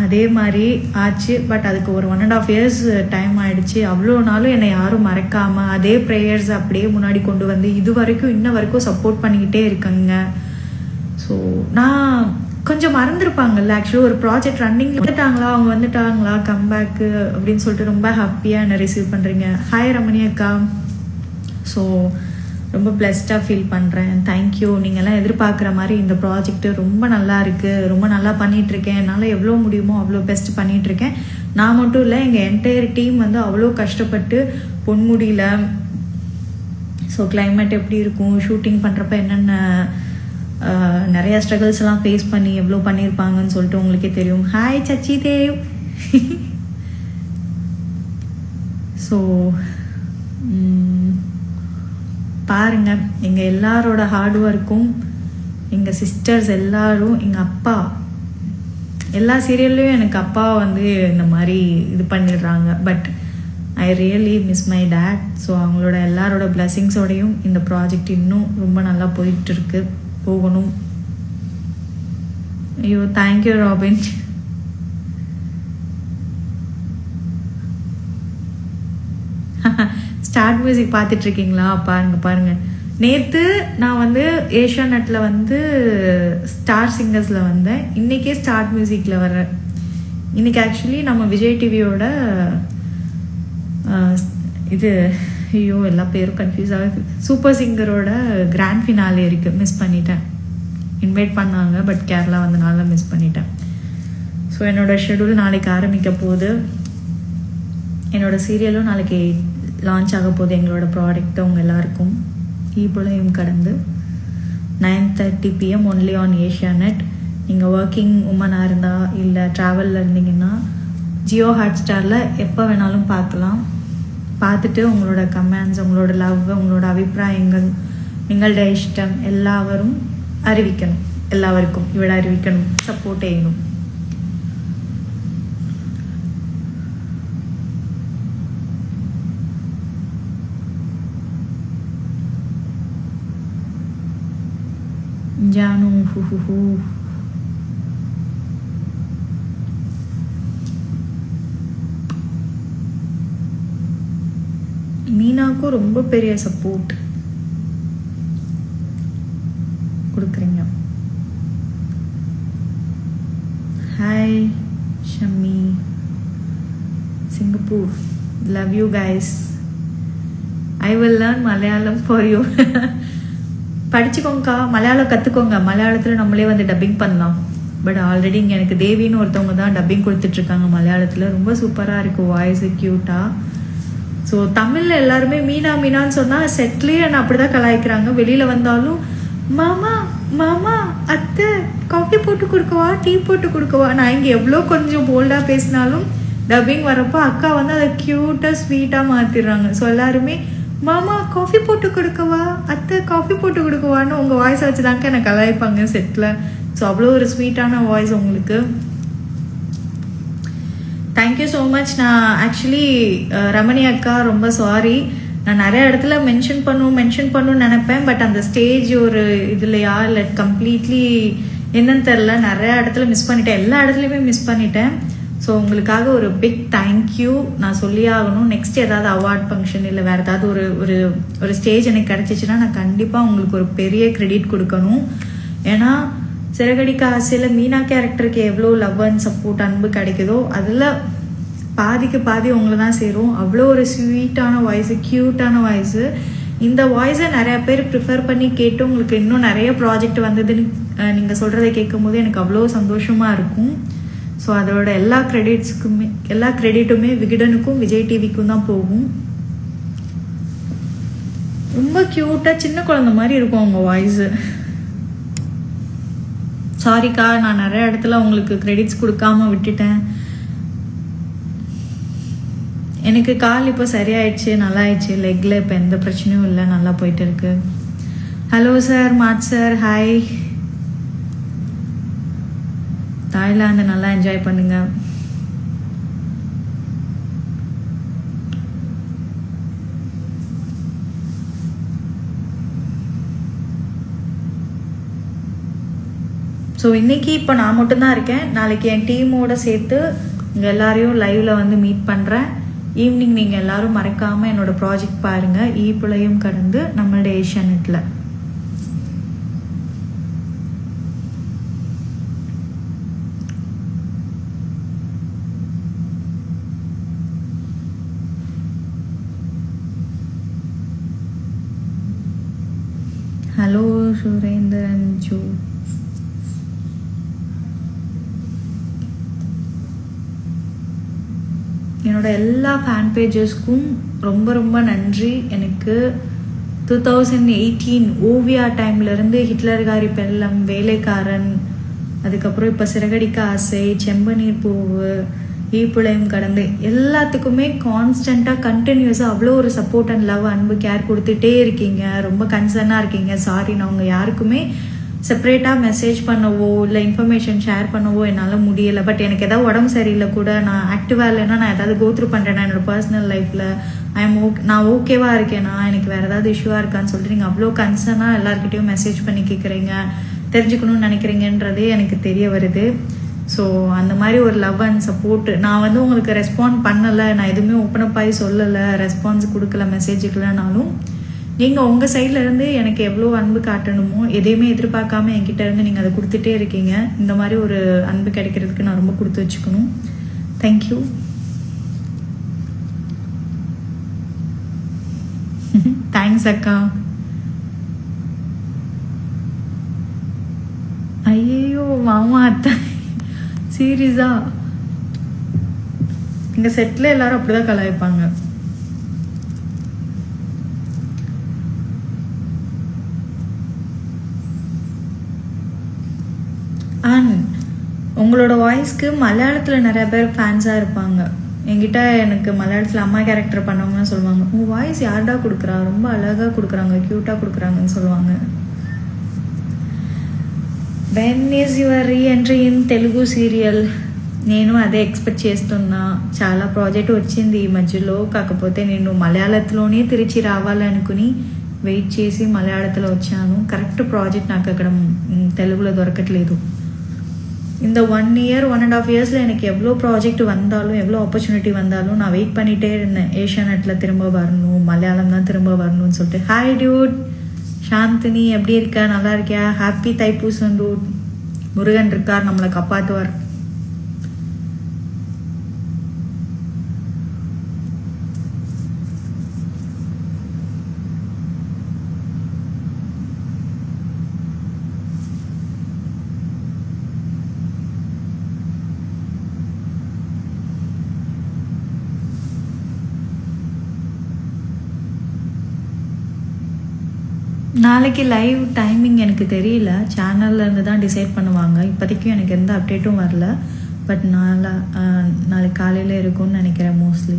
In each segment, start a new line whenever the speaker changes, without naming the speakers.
அதே மாதிரி ஆச்சு. பட் அதுக்கு ஒரு 1.5 years டைம் ஆயிடுச்சு. அவ்வளோ நாளும் என்னை யாரும் மறக்காமல் அதே ப்ரேயர்ஸ் அப்படியே முன்னாடி கொண்டு வந்து இது வரைக்கும் இன்ன வரைக்கும் சப்போர்ட் பண்ணிக்கிட்டே இருக்காங்க. ஸோ நான் கொஞ்சம் மறந்துருப்பாங்கல்ல, ஆக்சுவலி ஒரு ப்ராஜெக்ட் ரன்னிங் வந்துட்டாங்களா, அவங்க வந்துட்டாங்களா கம்பேக்கு அப்படின்னு சொல்லிட்டு ரொம்ப ஹாப்பியாக என்னை ரிசீவ் பண்ணுறீங்க. ஹாய் ரமணி அக்கா. ஸோ ரொம்ப பிளஸ்டாக ஃபீல் பண்ணுறேன். தேங்க்யூ. நீங்கள்லாம் எதிர்பார்க்குற மாதிரி இந்த ப்ராஜெக்ட்டு ரொம்ப நல்லா இருக்குது, ரொம்ப நல்லா பண்ணிகிட்ருக்கேன். என்னால் எவ்வளோ முடியுமோ அவ்வளோ பெஸ்ட் பண்ணிகிட்ருக்கேன். நான் மட்டும் இல்லை, எங்கள் என்டையர் டீம் வந்து அவ்வளோ கஷ்டப்பட்டு பொன்முடியில் ஸோ கிளைமேட் எப்படி இருக்கும், ஷூட்டிங் பண்ணுறப்ப என்னென்ன நிறையா ஸ்ட்ரகிள்ஸ்லாம் ஃபேஸ் பண்ணி எவ்வளோ பண்ணியிருப்பாங்கன்னு சொல்லிட்டு உங்களுக்கே தெரியும். ஹாய் சச்சி தேவ். ஸோ பாருங்க, எங்கள் எல்லாரோட ஹார்ட் ஒர்க்கும், எங்கள் சிஸ்டர்ஸ் எல்லாரும், எங்கள் அப்பா எல்லா சீரியல்லையும் எனக்கு அப்பா வந்து இந்த மாதிரி இது பண்ணிடுறாங்க. But I really miss my dad. So அவங்களோட எல்லாரோட பிளெஸிங்ஸோடையும் இந்த ப்ராஜெக்ட் இன்னும் ரொம்ப நல்லா போயிட்டுருக்கு, போகணும். ஐயோ தேங்க்யூ ராபின். ஸ்டார்ட் மியூசிக் பார்த்துட்ருக்கீங்களா? பாருங்கள். நேற்று நான் வந்து ஏஷியா நெட்டில் வந்து ஸ்டார் சிங்கர்ஸில் வந்தேன். இன்றைக்கே ஸ்டார்ட் மியூசிக்கில் வர்றேன். இன்றைக்கி ஆக்சுவலி நம்ம விஜய் டிவியோட இது ஐயோ எல்லா பேரும் கன்ஃபியூஸ் ஆகுது, சூப்பர் சிங்கரோட கிராண்ட் ஃபினாலே இருக்குது. மிஸ் பண்ணிட்டேன். இன்வைட் பண்ணாங்க, பட் கேரளா வந்தனால மிஸ் பண்ணிட்டேன். ஸோ என்னோடய ஷெடியூல் நாளைக்கு ஆரம்பிக்க போகுது. என்னோடய சீரியலும் நாளைக்கு லான்ச் ஆக போகுது. எங்களோட ப்ராடக்ட் அவங்க எல்லாருக்கும் ஈபோலையும் கடந்து 9:30 PM only on Asia net. நீங்கள் ஒர்க்கிங் உமனாக இருந்தால் இல்லை ட்ராவலில் இருந்தீங்கன்னா ஜியோ ஹாட்ஸ்டாரில் எப்போ வேணாலும் பார்க்கலாம். பார்த்துட்டு உங்களோட கமெண்ட்ஸ், உங்களோட லவ், உங்களோட அபிப்பிராயங்கள், നിങ്ങളുടെ இஷ்டம் எல்லாவரும் அறிவிக்கணும். எல்லாருக்கும் ഇവിടെ அறிவிக்கணும், சப்போர்ட் செய்யணும். ஜானு மீனாக்கும் ரொம்ப பெரிய சப்போர்ட் கொடுக்குறீங்க. Hi Shammi, Singapore. Love you guys. I will learn Malayalam for you. படிச்சுக்கோங்கக்கா, மலையாளம் கற்றுக்கோங்க. மலையாளத்தில் நம்மளே வந்து டப்பிங் பண்ணலாம். பட் ஆல்ரெடி இங்கே எனக்கு தேவின்னு ஒருத்தவங்க தான் டப்பிங் கொடுத்துட்ருக்காங்க மலையாளத்தில். ரொம்ப சூப்பராக இருக்குது வாய்ஸு, க்யூட்டாக. ஸோ தமிழில் எல்லாருமே மீனா மீனான்னு சொன்னால் செட்லேயே என்னை அப்படி தான் கலாய்க்கிறாங்க. வெளியில் வந்தாலும் மாமா மாமா அத்தை காஃபி போட்டு கொடுக்கவா, டீ போட்டு கொடுக்கவா. நான் இங்கே எவ்வளோ கொஞ்சம் போல்டாக பேசினாலும் டப்பிங் வரப்போ அக்கா வந்து அதை க்யூட்டாக ஸ்வீட்டாக மாற்றிடுறாங்க. ஸோ எல்லாருமே மாமா காஃபி போட்டு கொடுக்கவா, அத்தை காஃபி போட்டு கொடுக்கவான்னு உங்கள் வாய்ஸை வச்சு தாங்க என்னை கலாய்ப்பாங்க செட்டில். ஸோ அவ்வளோ ஒரு ஸ்வீட்டான வாய்ஸ் உங்களுக்கு. Thank you so much. நான் ஆக்சுவலி ரமணி அக்கா ரொம்ப சாரி, நான் நிறைய இடத்துல மென்ஷன் பண்ணணும்னு நினைப்பேன். பட் அந்த ஸ்டேஜ் ஒரு இதுலையா இல்லை கம்ப்ளீட்லி என்னன்னு தெரில, நிறைய இடத்துல மிஸ் பண்ணிட்டேன். எல்லா இடத்துலையுமே மிஸ் பண்ணிட்டேன். ஸோ உங்களுக்காக ஒரு பிக் தேங்க்யூ நான் சொல்லியே ஆகணும். நெக்ஸ்ட் ஏதாவது அவார்ட் ஃபங்க்ஷன் இல்லை வேறு ஏதாவது ஒரு ஒரு ஒரு ஸ்டேஜ் எனக்கு கிடச்சிச்சின்னா நான் கண்டிப்பாக உங்களுக்கு ஒரு பெரிய கிரெடிட் கொடுக்கணும். ஏன்னா சிறகடிக்க ஆசையில் மீனா கேரக்டருக்கு எவ்வளோ லவ் அண்ட் சப்போர்ட் அன்பு கிடைக்குதோ அதில் பாதிக்கு பாதி உங்களை தான் சேரும். அவ்வளோ ஒரு ஸ்வீட்டான வாய்ஸு, க்யூட்டான வாய்ஸு. இந்த வாய்ஸை நிறையா பேர் ப்ரிஃபர் பண்ணி கேட்டு உங்களுக்கு இன்னும் நிறைய ப்ராஜெக்ட் வந்ததுன்னு நீங்கள் சொல்கிறத கேட்கும் போது எனக்கு அவ்வளோ சந்தோஷமாக இருக்கும். ஸோ அதோட எல்லா கிரெடிட்டுமே விகடனுக்கும் விஜய் டிவிக்கும் தான் போகும். ரொம்ப க்யூட்டாக சின்ன குழந்தை மாதிரி இருக்கும் அவங்க வாய்ஸு. சாரிக்கா, நான் நிறைய இடத்துல உங்களுக்கு கிரெடிட்ஸ் கொடுக்காம விட்டுட்டேன். எனக்கு கால் இப்போ சரியாயிடுச்சு, நல்லா ஆயிடுச்சு. லெக்கில் இப்போ எந்த பிரச்சனையும் இல்லை, நல்லா போயிட்டு இருக்கு. ஹலோ சார், மாட் சார், ஹாய். தாய்லாந்து நல்லா என்ஜாய் பண்ணுங்க. ஸோ இன்றைக்கி இப்போ நான் மட்டும்தான் இருக்கேன். நாளைக்கு என் டீமோடு சேர்த்து இங்கே எல்லாரையும் லைவில் வந்து மீட் பண்ணுறேன். ஈவினிங் நீங்கள் எல்லோரும் மறக்காமல் என்னோடய ப்ராஜெக்ட் பாருங்கள், ஈப்புலையும் கடந்து நம்மளுடைய ஏஷியானெட்டில். Hello Surendran zoo. என்னோட எல்லா ஃபேன் பேஜஸ்க்கும் ரொம்ப ரொம்ப நன்றி. எனக்கு 2018 ஓவியா டைம்லேருந்து ஹிட்லர்காரி பெல்லம், வேலைக்காரன், அதுக்கப்புறம் இப்போ சிறகடிக்க ஆசை, செம்பனீர் பூவு, ஈப்புழையும் கடந்து எல்லாத்துக்குமே கான்ஸ்டண்ட்டாக கண்டினியூஸாக அவ்வளோ ஒரு சப்போர்ட் அண்ட் லவ், அன்பு, கேர் கொடுத்துட்டே இருக்கீங்க. ரொம்ப கன்சர்னாக இருக்கீங்க. சாரி, நான் உங்கள் யாருக்குமே செப்பரேட்டாக மெசேஜ் பண்ணவோ இல்லை இன்ஃபர்மேஷன் ஷேர் பண்ணவோ என்னால் முடியலை. பட் எனக்கு ஏதாவது உடம்பு சரியில்லை கூட, நான் ஆக்டிவாக இல்லைன்னா, நான் ஏதாவது கோத்ரூ பண்ணுறேன்னா என்னோட பர்சனல் லைஃப்பில் நான் ஓகேவாக இருக்கேனா, எனக்கு வேறு ஏதாவது இஷ்யூவாக இருக்கான்னு சொல்லிட்டு நீங்கள் அவ்வளோ கன்சர்னாக எல்லாருக்கிட்டையும் மெசேஜ் பண்ணி கேட்குறீங்க, தெரிஞ்சுக்கணும்னு நினைக்கிறீங்கன்றதே எனக்கு தெரிய வருது. ஸோ அந்த மாதிரி ஒரு லவ் அண்ட் சப்போர்ட் நான் வந்து உங்களுக்கு ரெஸ்பாண்ட் பண்ணலை, நான் எதுவுமே ஓப்பனப் ஆகி சொல்லலை, ரெஸ்பான்ஸ் கொடுக்கல மெசேஜுக்குலனாலும், நீங்கள் உங்கள் சைட்லேருந்து எனக்கு எவ்வளோ அன்பு காட்டணுமோ எதையுமே எதிர்பார்க்காம என்கிட்ட இருந்து நீங்கள் அதை கொடுத்துட்டே இருக்கீங்க. இந்த மாதிரி ஒரு அன்பு கிடைக்கிறதுக்கு நான் ரொம்ப கொடுத்து வச்சுக்கணும். தேங்க்யூ. தேங்க்ஸ் அக்கா. ஐயோ மாமா அத்தை, சீரியஸா எங்கள் செட்டில் எல்லாரும் அப்படிதான் கலாய்ப்பாங்க. அண்ட் உங்களோட வாய்ஸ்க்கு மலையாளத்தில் நிறைய பேர் ஃபேன்ஸாக இருப்பாங்க. என்கிட்ட எனக்கு மலையாளத்தில் அம்மா கேரக்டர் பண்ணவங்கன்னு சொல்லுவாங்க, உங்கள் வாய்ஸ் யார்டா கொடுக்குறா, ரொம்ப அழகாக கொடுக்குறாங்க, க்யூட்டாக கொடுக்குறாங்கன்னு சொல்லுவாங்க. When is your reentry in Telugu serial? నేను అదే ఎక్స్పెక్ట్ చేస్తున్నా. చాలా ప్రాజెక్ట్ వచ్చింది ఈ మధ్యలో, కాకపోతే నేను మలయాళంలోనే తిరిచి రావాలనుకుని వెయిట్ చేసి మలయాళంలో వచ్చాను. కరెక్ట్ ప్రాజెక్ట్ నాకు అక్కడ తెలుగులో దొరకట్లేదు. இந்த 1 year 1.5 yearsல எனக்கு எவ்வளோ ப்ராஜெக்ட் வந்தாலும் எவ்வளோ ஆப்பர்ச்சுனிட்டி வந்தாலும் நான் வெயிட் பண்ணிகிட்டே இருந்தேன். ஏஷியானெட்டில் திரும்ப வரணும், மலையாளம் தான் திரும்ப வரணும்னு சொல்லிட்டு. ஹாய் டியூட், சாந்தினி எப்படி இருக்கா, நல்லா இருக்கியா? Happy Thaipusam dude. முருகன் இருக்கார், நம்மளை காப்பாற்றுவார். நாளைக்கு லைவ் டைமிங் எனக்கு தெரியல, சேனல்லேருந்து தான் டிசைட் பண்ணுவாங்க. இப்போதைக்கும் எனக்கு எந்த அப்டேட்டும் வரல. பட் நாளைக்கு காலையில் இருக்கும்னு நினைக்கிறேன் மோஸ்ட்லி.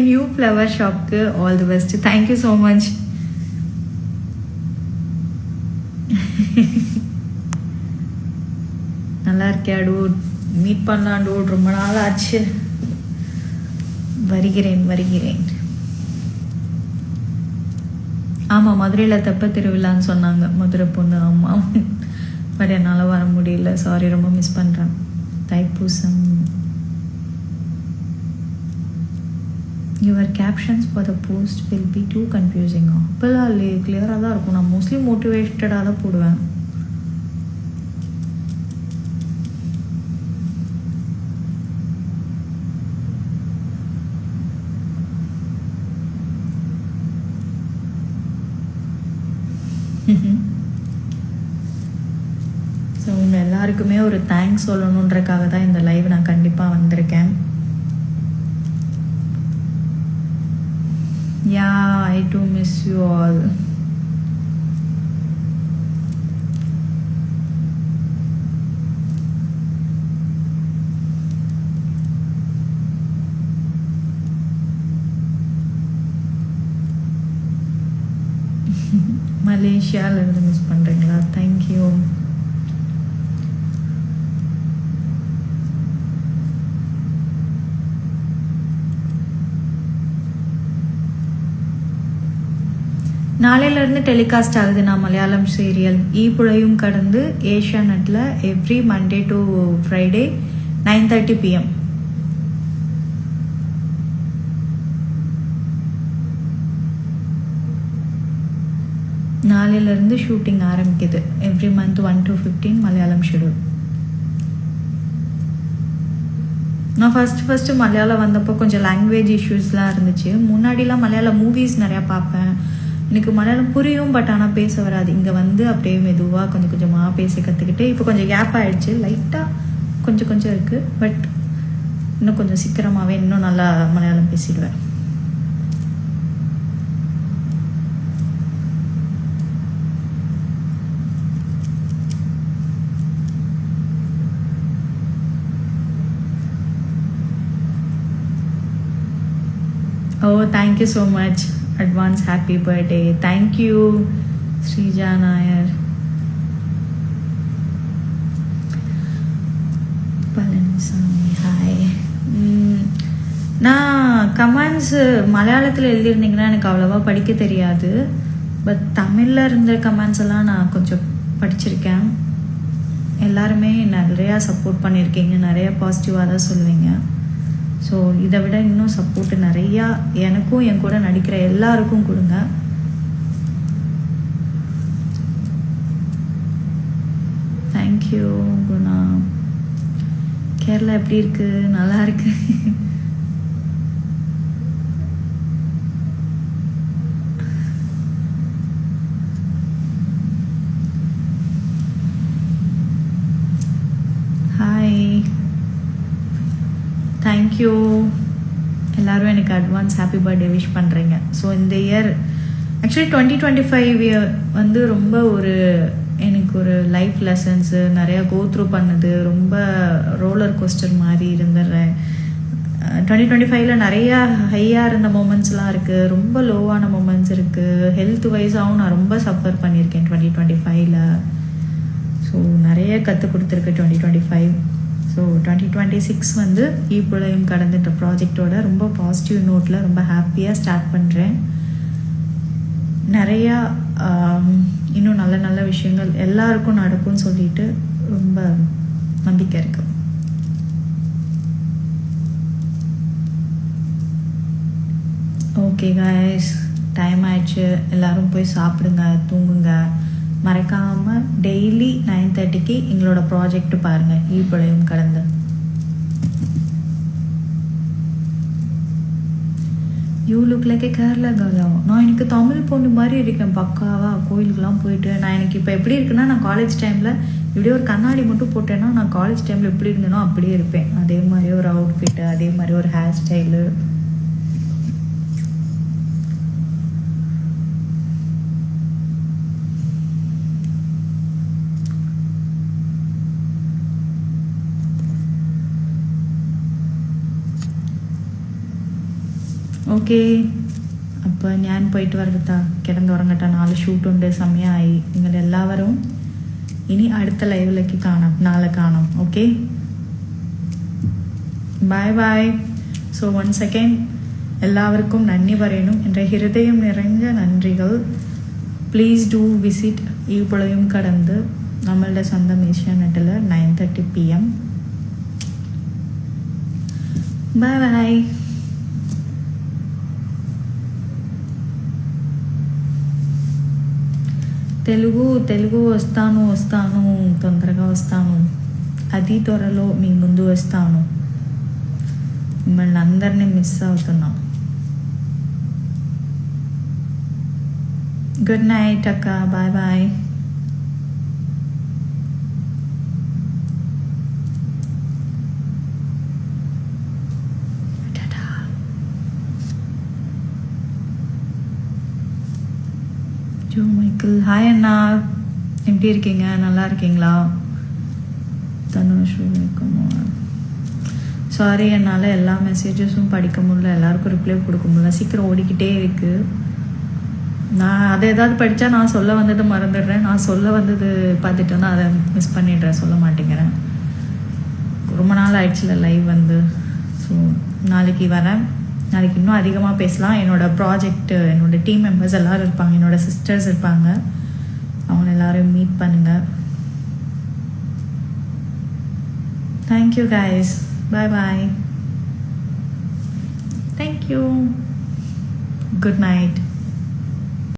நியூ ஃப்ளவர் ஷாப்க்கு all the best. Thank you so much. நல்லா இருக்கியா டூட்? மீட் பண்ணலாம் டூட், ரொம்ப நாள் ஆச்சு. வருகிறேன். ஆமாம், மதுரையில் தெப்ப திருவிழான்னு சொன்னாங்க, மதுரை பொண்ணு. ஆமாம், பட் என்னால் வர முடியல, சாரி, ரொம்ப மிஸ் பண்ணுறேன். Thaipusam. Your captions for the post will be too confusing. அப்போல்லாம் இல்லை, கிளியராக தான் இருக்கும். நான் மோஸ்ட்லி மோட்டிவேட்டடாக தான் போடுவேன். ஸோ உங்கள் எல்லாருக்குமே ஒரு தேங்க்ஸ் சொல்லணுன்றக்காக தான் இந்த லைவ் நான் கண்டிப்பாக வந்திருக்கேன். Yeah, I too miss you all. மலேசியாவிலேருந்து மிஸ் பண்ணுறீங்களா? தேங்க்யூ. நாளையிலேருந்து டெலிகாஸ்ட் ஆகுதுண்ணா மலையாளம் சீரியல் ஈப்புழையும் கடந்து ஏஷியா நெட்டில் every Monday to Friday 9:30 PM. நாளையிலேருந்து ஷூட்டிங் ஆரம்பிக்குது. Every month 1 to 15 Malayalam schedule. நான் ஃபஸ்ட்டு மலையாளம் வந்தப்போ கொஞ்சம் லாங்குவேஜ் இஷ்யூஸ்லாம் இருந்துச்சு. முன்னாடிலாம் மலையாளம் மூவிஸ் நிறையா பார்ப்பேன். எனக்கு மலையாளம் புரியும், பட் ஆனால் பேச வராது. இங்கே வந்து அப்படியே மெதுவாக கொஞ்சம் கொஞ்சமாக பேசி கற்றுக்கிட்டு இப்போ கொஞ்சம் கேப் ஆகிடுச்சு. லைட்டாக கொஞ்சம் இருக்குது, பட் இன்னும் கொஞ்சம் சீக்கிரமாகவே இன்னும் நல்லா Malayalam பேசிடுவேன். Oh, thank you so much. Advance happy birthday. Thank you, Srija Nair. Palanisami, hi. நான் கமெண்ட்ஸ் மலையாளத்தில் எழுதியிருந்தீங்கன்னா எனக்கு அவ்வளோவா படிக்க தெரியாது. பட் தமிழில் இருந்த கமெண்ட்ஸ் எல்லாம் நான் கொஞ்சம் படிச்சிருக்கேன். எல்லாருமே நிறையா சப்போர்ட் பண்ணியிருக்கீங்க, நிறையா பாசிட்டிவாக தான் சொல்லுவீங்க. ஸோ இதை விட இன்னும் சப்போர்ட்டு நிறையா எனக்கும் என் கூட நடிக்கிற எல்லாருக்கும் கொடுங்க. தேங்க்யூ குணா. கேரளா எப்படி இருக்கு? நல்லா இருக்கு. Hi, thank you. எல்லோரும் எனக்கு அட்வான்ஸ் ஹாப்பி பர்த்டே விஷ் பண்ணுறீங்க. ஸோ இந்த இயர் ஆக்சுவலி 2025 வந்து ரொம்ப எனக்கு ஒரு லைஃப் லெசன்ஸு நிறையா கோ த்ரூ பண்ணுது. ரொம்ப ரோலர் கோஸ்டர் மாதிரி இருந்துடுறேன். 2025 நிறையா ஹையாக இருந்த மூமெண்ட்ஸ்லாம் இருக்குது, ரொம்ப லோவான மூமெண்ட்ஸ் இருக்குது. ஹெல்த் வைஸாகவும் நான் ரொம்ப சஃபர் பண்ணியிருக்கேன் 2025. ஸோ நிறைய கற்றுக் கொடுத்துருக்கு 2025. ஸோ 2026 வந்து ஈப்புழையும் கடந்துன்ற ப்ராஜெக்டோட ரொம்ப பாசிட்டிவ் நோட்டில் ரொம்ப ஹாப்பியாக ஸ்டார்ட் பண்ணுறேன். நிறையா இன்னும் நல்ல நல்ல விஷயங்கள் எல்லாருக்கும் நடக்கும்னு சொல்லிட்டு ரொம்ப நம்பிக்கை இருக்கு. ஓகே காய்ஸ், டைம் ஆயிடுச்சு. எல்லோரும் போய் சாப்பிடுங்க, தூங்குங்க. மறக்காமல் டெய்லி 9:30 எங்களோட ப்ராஜெக்ட் பாருங்கள், ஈப்புழையும் கடந்து. You look like A Kerala girl. நான் எனக்கு தமிழ் பொண்ணு மாதிரி இருக்கேன் பக்காவாக. கோயிலுக்கெலாம் போயிட்டு நான் எனக்கு இப்போ எப்படி இருக்குன்னா, நான் காலேஜ் டைமில் இப்படியே ஒரு கண்ணாடி மட்டும் போட்டேன்னா நான் காலேஜ் டைமில் எப்படி இருந்தேனோ அப்படியே இருப்பேன். அதே மாதிரி ஒரு அவுட்ஃபிட்டு, அதே மாதிரி ஒரு ஹேர் ஸ்டைலு. ഓക്കെ, അപ്പോൾ ഞാൻ പോയിട്ട് വരട്ടാ, കിടന്നുറങ്ങട്ടെ. നാളെ ഷൂട്ടുണ്ട്, സമയമായി. നിങ്ങളെല്ലാവരും ഇനി അടുത്ത ലൈവിലേക്ക് കാണാം, നാളെ കാണാം. Okay, bye bye. So once again എല്ലാവർക്കും നന്ദി പറയുന്നു, എൻ്റെ ഹൃദയം നിറഞ്ഞ നന്ദികൾ. പ്ലീസ് ഡു വിസിറ്റ് ஈப்புழையும் கடந்து നമ്മളുടെ സ്വന്തം ഏഷ്യാനെറ്റിൽ 9:30 PM. Bye bye. తెలుగు వస్తాను తొందరగా వస్తాను. అతి త్వరలో మీ ముందు వస్తాను. మిమ్మల్ని అందరినీ మిస్ అవుతున్నాం. గుడ్ నైట్ అక్క, bye bye. Joe Michael, hi அண்ணா, எப்படி இருக்கீங்க? நல்லா இருக்கீங்களா? தனுஷ், சாரி என்னால் எல்லா மெசேஜஸும் படிக்க முடியல, எல்லாருக்கும் ரிப்ளை கொடுக்க முடியல. சீக்கிரம் ஓடிக்கிட்டே இருக்குது. நான் அதை ஏதாவது படித்தா நான் சொல்ல வந்தது மறந்துடுறேன். நான் சொல்ல வந்தது பார்த்துட்டேன்னா அதை மிஸ் பண்ணிடுறேன், சொல்ல மாட்டேங்கிறேன். ரொம்ப நாள் ஆயிடுச்சுல லைவ் வந்து. ஸோ நாளைக்கு வரேன். நாளைக்கு இன்னும் அதிகமாக பேசலாம். என்னோட ப்ராஜெக்ட், என்னோட டீம் மெம்பர்ஸ் எல்லோரும் இருப்பாங்க, என்னோட சிஸ்டர்ஸ் இருப்பாங்க, அவங்க எல்லாரும் மீட் பண்ணுங்கள். தேங்க்யூ கைஸ், பாய் பாய், தேங்க்யூ, குட் நைட்.